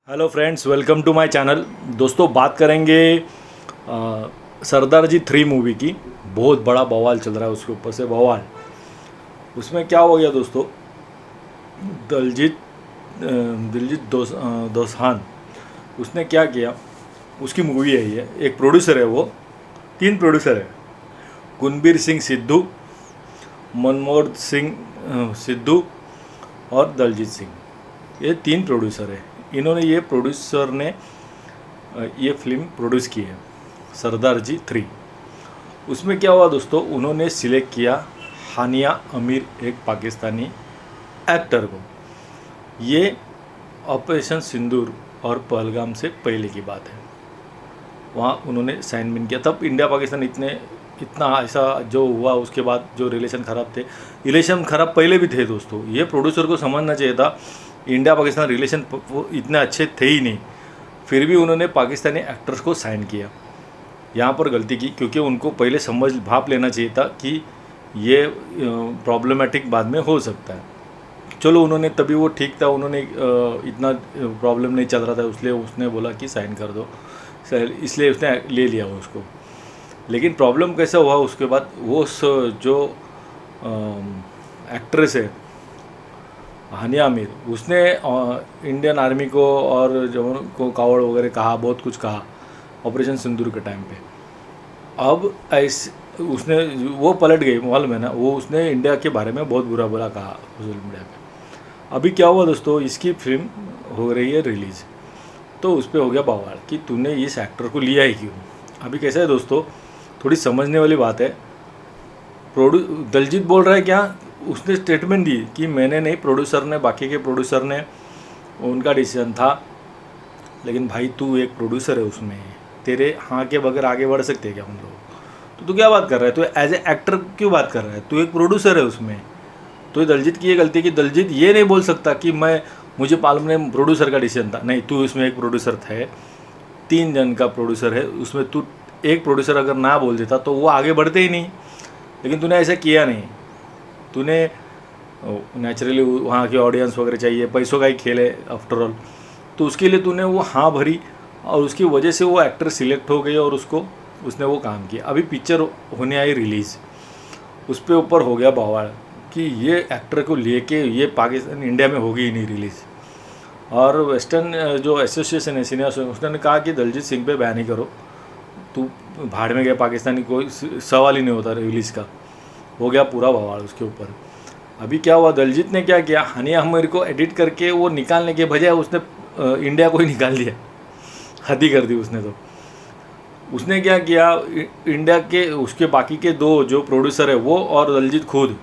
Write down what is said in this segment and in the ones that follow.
Hello friends, welcome to my channel. दोस्तों, बात करेंगे सरदार जी 3 मूवी की। बहुत बड़ा बवाल चल रहा है उसके ऊपर से बवाल। उसमें क्या हो गया दोस्तों, दलजीत दोसांझ उसने क्या किया। उसकी मूवी है ये, एक प्रोड्यूसर है वो, 3 प्रोड्यूसर है। गुनबीर सिंह सिद्धू, मनमोहन सिंह सिद्धू और दलजीत सिंह, ये 3 प्रोड्यूसर है। इन्होंने प्रोड्यूसर ने ये फिल्म प्रोड्यूस की है, सरदार जी 3। उसमें क्या हुआ दोस्तों, उन्होंने सिलेक्ट किया हानिया अमीर, एक पाकिस्तानी एक्टर को। ये ऑपरेशन सिंदूर और पहलगाम से पहले की बात है। वहाँ उन्होंने साइन बिन किया। तब इंडिया पाकिस्तान इतना ऐसा जो हुआ, उसके बाद जो रिलेशन ख़राब थे, रिलेशन ख़राब पहले भी थे दोस्तों। ये प्रोड्यूसर को समझना चाहिए था, इंडिया पाकिस्तान रिलेशन इतने अच्छे थे ही नहीं, फिर भी उन्होंने पाकिस्तानी एक्टर्स को साइन किया। यहाँ पर गलती की, क्योंकि उनको पहले समझ भाप लेना चाहिए था कि ये प्रॉब्लमैटिक बाद में हो सकता है। चलो, उन्होंने तभी वो ठीक था, उन्होंने इतना प्रॉब्लम नहीं चल रहा था, इसलिए उसने बोला कि साइन कर दो, इसलिए उसने ले लिया उसको। लेकिन प्रॉब्लम कैसा हुआ उसके बाद, वो जो एक्ट्रेस है हानिया आमिर, उसने इंडियन आर्मी को और जवानों को कावड़ वगैरह कहा, बहुत कुछ कहा ऑपरेशन सिंदूर के टाइम पे। अब ऐसे उसने वो पलट गई, मालूम है ना, वो उसने इंडिया के बारे में बहुत बुरा बुरा कहा सोशल मीडिया पे। अभी क्या हुआ दोस्तों, इसकी फिल्म हो रही है रिलीज़, तो उस पर हो गया बवाल कि तूने इस एक्टर को लिया ही क्यों। अभी कैसा है दोस्तों, थोड़ी समझने वाली बात है। दलजीत बोल रहा है क्या, उसने स्टेटमेंट दी कि मैंने नहीं, प्रोड्यूसर ने, बाकी के प्रोड्यूसर ने, उनका डिसीजन था। लेकिन भाई, तू एक प्रोड्यूसर है, उसमें तेरे हाँ के बगैर आगे बढ़ सकते हैं क्या हम लोग? तो तू क्या बात कर रहा है? तू एज ए एक्टर क्यों बात कर रहा है? तू एक प्रोड्यूसर है उसमें। तो दलजीत की ये गलती है कि दलजीत ये नहीं बोल सकता कि मुझे मालूम नहीं, प्रोड्यूसर का डिसीजन था। नहीं, तू उसमें एक प्रोड्यूसर थे, 3 जन का प्रोड्यूसर है उसमें। तू एक प्रोड्यूसर अगर ना बोल देता तो वो आगे बढ़ते ही नहीं। लेकिन तूने ऐसा किया नहीं। तूने नेचुरली वहाँ की ऑडियंस वगैरह चाहिए, पैसों का ही खेल है आफ्टर ऑल, तो उसके लिए तूने वो हाँ भरी, और उसकी वजह से वो एक्टर सिलेक्ट हो गई और उसने वो काम किया। अभी पिक्चर होने आई रिलीज़, उस पर ऊपर हो गया बवाल कि ये एक्टर को लेके ये पाकिस्तान इंडिया में होगी ही नहीं रिलीज़। और वेस्टर्न जो एसोसिएशन है, सिने एसोसिएशन, उसने कहा कि दलजीत सिंह पे बैन ही करो, तू भाड़ में गया, पाकिस्तानी कोई सवाल ही नहीं होता रिलीज़ का। हो गया पूरा बवाल उसके ऊपर। अभी क्या हुआ, दलजीत ने क्या किया, हानिया आमिर को एडिट करके वो निकालने के बजाय उसने इंडिया को ही निकाल दिया। हद ही कर दी उसने। तो उसने क्या किया, इंडिया के उसके बाकी के 2 जो प्रोड्यूसर है, वो और दलजीत खुद,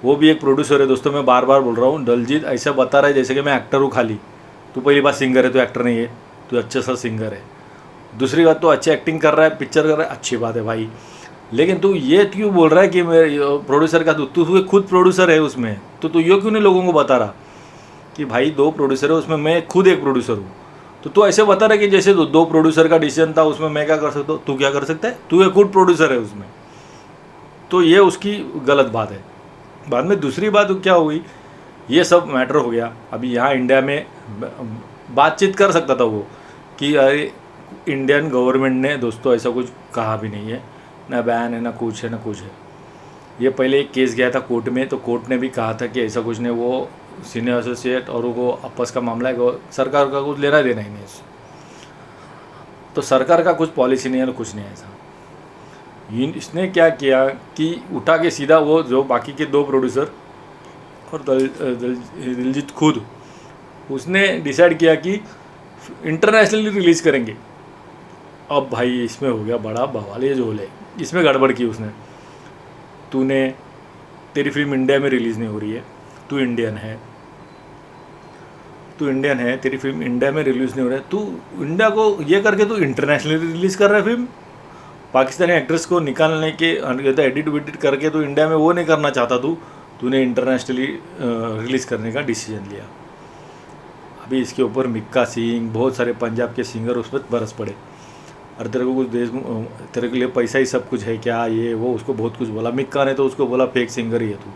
वो भी एक प्रोड्यूसर है दोस्तों। मैं बार बार बोल रहा हूँ, दलजीत ऐसा बता रहा है जैसे कि मैं एक्टर हूँ खाली। तू पहली बात सिंगर है, तो एक्टर नहीं है, तू अच्छा सा सिंगर है। दूसरी बात, तो अच्छी एक्टिंग कर रहा है, पिक्चर कर रहा है, अच्छी बात है भाई। लेकिन तू ये क्यों बोल रहा है कि मैं प्रोड्यूसर का, तू खुद प्रोड्यूसर है उसमें, तो तू ये क्यों नहीं लोगों को बता रहा कि भाई 2 प्रोड्यूसर है उसमें, मैं खुद एक प्रोड्यूसर हूँ। तो तू ऐसे बता रहा है कि जैसे 2 प्रोड्यूसर का डिसीजन था, उसमें मैं क्या कर सकता हूँ, तू क्या कर सकता है? तू एक खुद प्रोड्यूसर है उसमें। तो ये उसकी गलत बात है। बाद में दूसरी बात क्या हुई, ये सब मैटर हो गया। अभी यहाँ इंडिया में बातचीत कर सकता था वो कि अरे, इंडियन गवर्नमेंट ने दोस्तों ऐसा कुछ कहा भी नहीं है, ना बैन है, ना कुछ है, ना कुछ है। ये पहले एक केस गया था कोर्ट में, तो कोर्ट ने भी कहा था कि ऐसा कुछ नहीं, वो सीनियर एसोसिएट और वो आपस का मामला है, सरकार का कुछ लेना देना ही नहीं इससे। तो सरकार का कुछ पॉलिसी नहीं है, कुछ नहीं है ऐसा। इसने क्या किया कि उठा के सीधा वो जो बाकी के 2 प्रोड्यूसर और दिलजीत खुद, उसने डिसाइड किया कि इंटरनेशनली रिलीज़ करेंगे। अब भाई इसमें हो गया बड़ा बवाल, ये जो है इसमें गड़बड़ की उसने। तेरी फिल्म इंडिया में रिलीज़ नहीं हो रही है, तू इंडियन है, तेरी फिल्म इंडिया में रिलीज़ नहीं हो रहा है, तू इंडिया को ये करके तू इंटरनेशनली रिलीज़ कर रहा है फिल्म। पाकिस्तानी एक्ट्रेस को निकालने के एडिट विडिट करके तू इंडिया में वो नहीं करना चाहता, तूने इंटरनेशनली रिलीज़ करने का डिसीजन लिया। अभी इसके ऊपर मिक्का सिंह, बहुत सारे पंजाब के सिंगर उस पर बरस पड़े। और तेरे को कुछ तेरे के लिए पैसा ही सब कुछ है क्या, ये वो, उसको बहुत कुछ बोला। मिक्का ने तो उसको बोला फेक सिंगर ही है तू।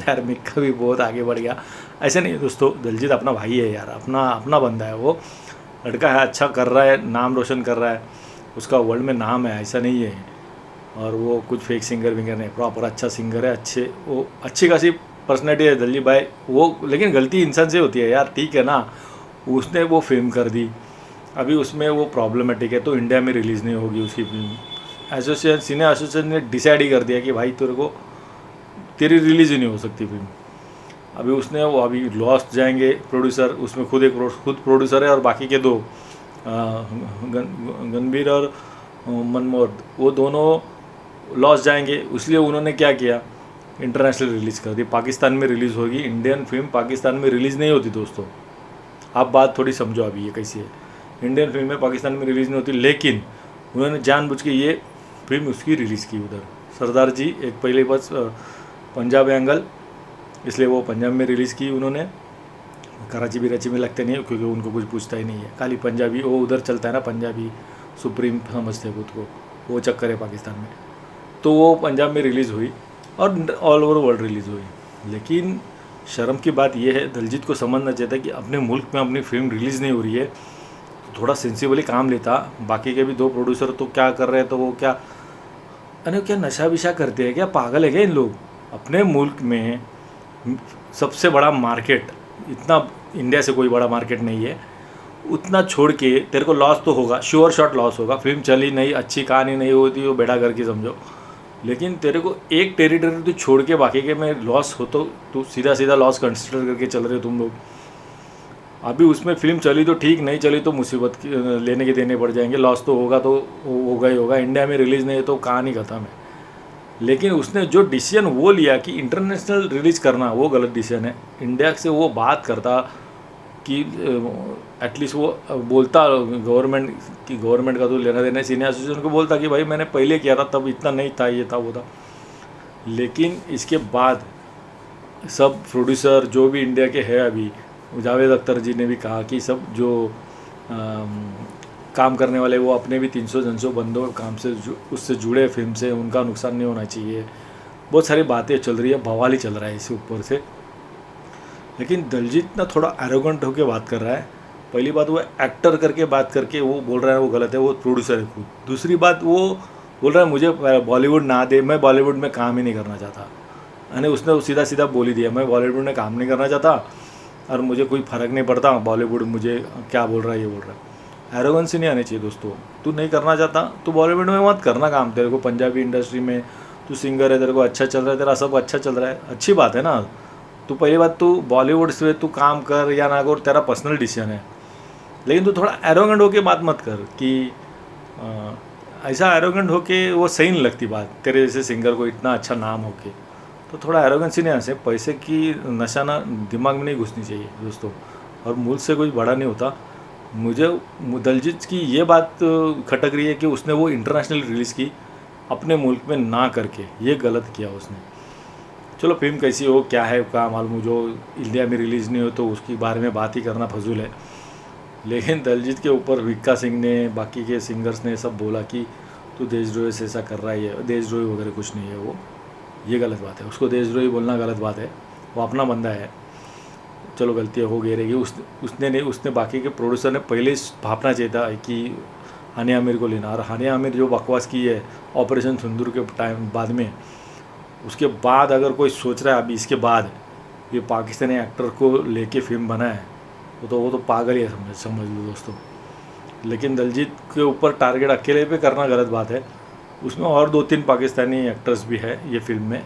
यार, मिक्का भी बहुत आगे बढ़ गया। ऐसे नहीं दोस्तों, दलजीत अपना भाई है यार, अपना बंदा है वो। लड़का है, अच्छा कर रहा है, नाम रोशन कर रहा है, उसका वर्ल्ड में नाम है, ऐसा नहीं है। और वो कुछ फेक सिंगर विंगर नहीं, प्रॉपर अच्छा सिंगर है, अच्छे वो अच्छी खासी पर्सनैलिटी है दलजीत भाई वो। लेकिन गलती इंसान से होती है यार, ठीक है ना, उसने वो फिल्म कर दी, अभी उसमें वो प्रॉब्लमेटिक है, तो इंडिया में रिलीज़ नहीं होगी उसकी फिल्म। एसोसिएशन सिने एसोसिएशन ने डिसाइड ही कर दिया कि भाई तेरे को तेरी रिलीज़ ही नहीं हो सकती फिल्म। अभी उसने वो अभी लॉस्ट जाएंगे प्रोड्यूसर, उसमें खुद प्रोड्यूसर है, और बाकी के दो गणबीर और मनमोहन, वो दोनों लॉस जाएंगे। इसलिए उन्होंने क्या किया, इंटरनेशनल रिलीज़ कर दी, पाकिस्तान में रिलीज़ होगी। इंडियन फिल्म पाकिस्तान में रिलीज़ नहीं होती दोस्तों, आप बात थोड़ी समझो अभी ये कैसी है। इंडियन फिल्में पाकिस्तान में रिलीज़ नहीं होती, लेकिन उन्होंने जानबूझ के ये फिल्म उसकी रिलीज़ की उधर। सरदार जी एक पहले बस पंजाब एंगल, इसलिए वो पंजाब में रिलीज़ की उन्होंने। कराची बिराची में लगते नहीं है, क्योंकि उनको कुछ पूछता ही नहीं है, खाली पंजाबी वो उधर चलता है ना, पंजाबी सुप्रीम समझते हैं खुद को, वो चक्कर है पाकिस्तान में। तो वो पंजाब में रिलीज़ हुई और ऑल ओवर वर्ल्ड रिलीज़ हुई। लेकिन शर्म की बात यह है, दिलजीत को समझना चाहिए था कि अपने मुल्क में अपनी फिल्म रिलीज़ नहीं हो रही है, तो थोड़ा सेंसिबली काम लेता। बाकी के भी दो प्रोड्यूसर तो क्या कर रहे हैं, तो वो क्या अरे क्या नशा विशा करते हैं क्या, पागल है क्या इन लोग। अपने मुल्क में सबसे बड़ा मार्केट, इतना इंडिया से कोई बड़ा मार्केट नहीं है, उतना छोड़ के तेरे को लॉस तो होगा, श्योर शॉट लॉस होगा। फिल्म चली नहीं, अच्छी कहानी नहीं होती, वो बेड़ा करके समझो। लेकिन तेरे को एक टेरिटरी तो छोड़ के बाकी के में लॉस हो, तो तू सीधा सीधा लॉस कंसिडर करके चल रहे हो तुम लोग। अभी उसमें फिल्म चली तो ठीक, नहीं चली तो मुसीबत लेने के देने पड़ जाएंगे, लॉस तो होगा, तो होगा ही होगा। इंडिया में रिलीज़ नहीं है तो कहानी ख़त्म है। लेकिन उसने जो डिसीजन वो लिया कि इंटरनेशनल रिलीज़ करना, वो गलत डिसीजन है। इंडिया से वो बात करता कि एटलीस्ट वो बोलता गवर्नमेंट की, गवर्नमेंट का तो लेना देना, सीनियर एसोसिएशन को बोलता कि भाई मैंने पहले किया था, तब इतना नहीं था, ये था वो था। लेकिन इसके बाद सब प्रोड्यूसर जो भी इंडिया के हैं अभी, जावेद अख्तर जी ने भी कहा कि सब जो काम करने वाले वो अपने भी 300-400 बंदों काम से उससे जुड़े फिल्म से, उनका नुकसान नहीं होना चाहिए। बहुत सारी बातें चल रही है, बवाल ही चल रहा है इससे ऊपर से। लेकिन दिलजीत ना थोड़ा एरोगेंट होकर बात कर रहा है। पहली बात वो एक्टर करके बात करके वो बोल रहा है वो गलत है, वो प्रोड्यूसर है खुद। दूसरी बात वो बोल रहा है मुझे बॉलीवुड ना दे, मैं बॉलीवुड में काम ही नहीं करना चाहता। यानी उसने सीधा सीधा बोल ही दिया, मैं बॉलीवुड में काम नहीं करना चाहता और मुझे कोई फ़र्क नहीं पड़ता बॉलीवुड मुझे क्या बोल रहा है, ये बोल रहा है। एरोगेंस नहीं आनी चाहिए दोस्तों। तू नहीं करना चाहता तो बॉलीवुड में मत करना काम, तेरे को पंजाबी इंडस्ट्री में तू सिंगर है, तेरे को अच्छा चल रहा है, तेरा सब अच्छा चल रहा है, अच्छी बात है ना। तो पहली बात तू बॉलीवुड से तू काम कर या ना कर, तेरा पर्सनल डिसीजन है। लेकिन तू थोड़ा एरोगेंट होके बात मत कर कि ऐसा एरोगेंट होके वो सही नहीं लगती बात, तेरे जैसे सिंगर को इतना अच्छा नाम होके। तो थोड़ा एरोगेंसी नहीं आसे, पैसे की नशा ना दिमाग में नहीं घुसनी चाहिए दोस्तों। और मुल्क से कोई बड़ा नहीं होता। मुझे दिलजीत की ये बात खटक रही है कि उसने वो इंटरनेशनल रिलीज़ की अपने मुल्क में ना करके, ये गलत किया उसने। चलो फिल्म कैसी हो क्या है क्या मालूम, जो इंडिया में रिलीज़ नहीं हो तो उसके बारे में बात ही करना फजूल है। लेकिन दिलजीत के ऊपर विक्का सिंह ने, बाकी के सिंगर्स ने सब बोला कि तू देशद्रोही से ऐसा कर रहा है, ये देशद्रोही वगैरह कुछ नहीं है वो, ये गलत बात है। उसको देशद्रोही बोलना गलत बात है, वो अपना बंदा है। चलो गलतियाँ हो गई रहेगी, उसने नहीं, उसने बाकी के प्रोड्यूसर ने पहले भापना चाहिए था कि हानिया आमिर को लेना। और हानिया आमिर जो बकवास की है ऑपरेशन सिंदूर के टाइम बाद में, उसके बाद अगर कोई सोच रहा है अभी इसके बाद ये पाकिस्तानी एक्टर को लेके फिल्म बना है, वो तो पागल ही है, समझ लो दोस्तों। लेकिन दिलजीत के ऊपर टारगेट अकेले पे करना गलत बात है। उसमें और 2-3 पाकिस्तानी एक्टर्स भी है ये फिल्म में,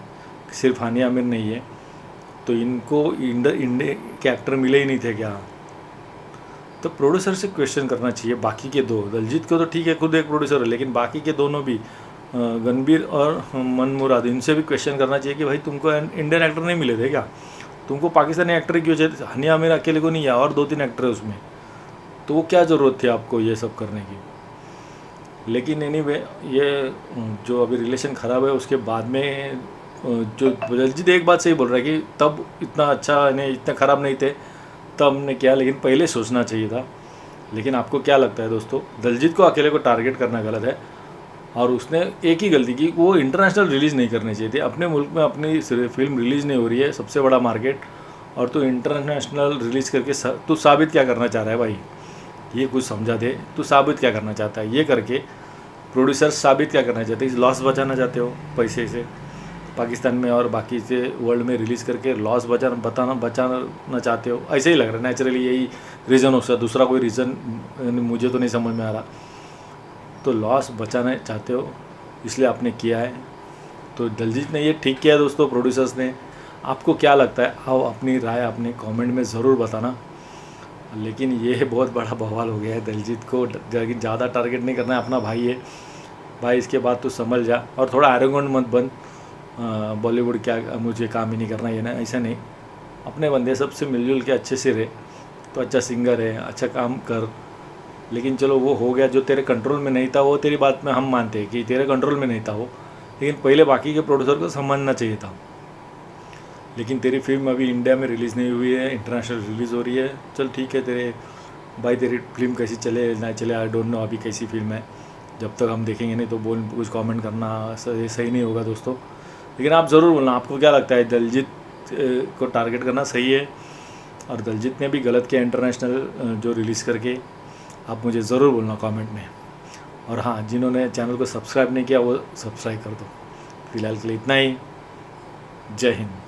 सिर्फ हानिया आमिर नहीं है। तो इनको इंडिया के एक्टर मिले ही नहीं थे क्या? तो प्रोड्यूसर से क्वेश्चन करना चाहिए। बाकी के दो, दिलजीत को तो ठीक है खुद एक प्रोड्यूसर है, लेकिन बाकी के दोनों भी गणबीर और मनमुराद, इनसे भी क्वेश्चन करना चाहिए कि भाई तुमको इंडियन एक्टर नहीं मिले थे क्या? तुमको पाकिस्तानी एक्टर क्यों चाहिए? हानिया आमिर अकेले को नहीं है, और 2-3 एक्टर है उसमें, तो वो क्या ज़रूरत थी आपको ये सब करने की? लेकिन एनीवे ये जो अभी रिलेशन ख़राब है उसके बाद में जो दिलजीत एक बात सही बोल रहा है कि तब इतना अच्छा नहीं, इतना ख़राब नहीं थे तब हमने किया, लेकिन पहले सोचना चाहिए था। लेकिन आपको क्या लगता है दोस्तों, दिलजीत को अकेले को टारगेट करना गलत है। और उसने एक ही गलती की, वो इंटरनेशनल रिलीज़ नहीं करनी चाहिए थी। अपने मुल्क में अपनी फिल्म रिलीज़ नहीं हो रही है, सबसे बड़ा मार्केट, और तो इंटरनेशनल रिलीज़ करके तू साबित क्या करना चाह रहा है भाई? ये कुछ समझा दे, तू साबित क्या करना चाहता है। ये करके प्रोड्यूसर्स साबित क्या करना चाहते हैं, लॉस बचाना चाहते हो पैसे से पाकिस्तान में और बाकी से वर्ल्ड में रिलीज़ करके लॉस बचाना चाहते हो, ऐसे ही लग रहा है। नेचुरली यही रीज़न हो सकता है, दूसरा कोई रीज़न मुझे तो नहीं समझ में आ रहा। तो लॉस बचाना चाहते हो इसलिए आपने किया है। तो दिलजीत ने ये ठीक किया है दोस्तों, प्रोड्यूसर्स ने। आपको क्या लगता है, आओ अपनी राय अपने कमेंट में ज़रूर बताना। लेकिन ये बहुत बड़ा बवाल हो गया है, दिलजीत को ज़्यादा टारगेट नहीं करना है, अपना भाई है भाई, इसके बाद तो संभल जा और थोड़ा एरोगेंट मत बन। बॉलीवुड क्या मुझे काम ही नहीं करना, ये ना ऐसा नहीं, अपने बंदे सबसे मिलजुल के अच्छे से रहे। तो अच्छा सिंगर है, अच्छा काम कर। लेकिन चलो वो हो गया, जो तेरे कंट्रोल में नहीं था वो तेरी बात में हम मानते हैं कि तेरे कंट्रोल में नहीं था वो, लेकिन पहले बाकी के प्रोड्यूसर को समझना चाहिए था। लेकिन तेरी फिल्म अभी इंडिया में रिलीज़ नहीं हुई है, इंटरनेशनल रिलीज़ हो रही है। चल ठीक है तेरे भाई, तेरी फिल्म कैसी चले ना चले आई डोंट नो, अभी कैसी फिल्म है, जब तक हम देखेंगे नहीं तो बोल कुछ कमेंट करना सही नहीं होगा दोस्तों। लेकिन आप ज़रूर बोलना आपको क्या लगता है, दिलजीत को टारगेट करना सही है, और दिलजीत ने भी गलत किया इंटरनेशनल जो रिलीज़ करके। आप मुझे ज़रूर बोलना कमेंट में। और हाँ, जिन्होंने चैनल को सब्सक्राइब नहीं किया वो सब्सक्राइब कर दो। फिलहाल के लिए इतना ही। जय हिंद।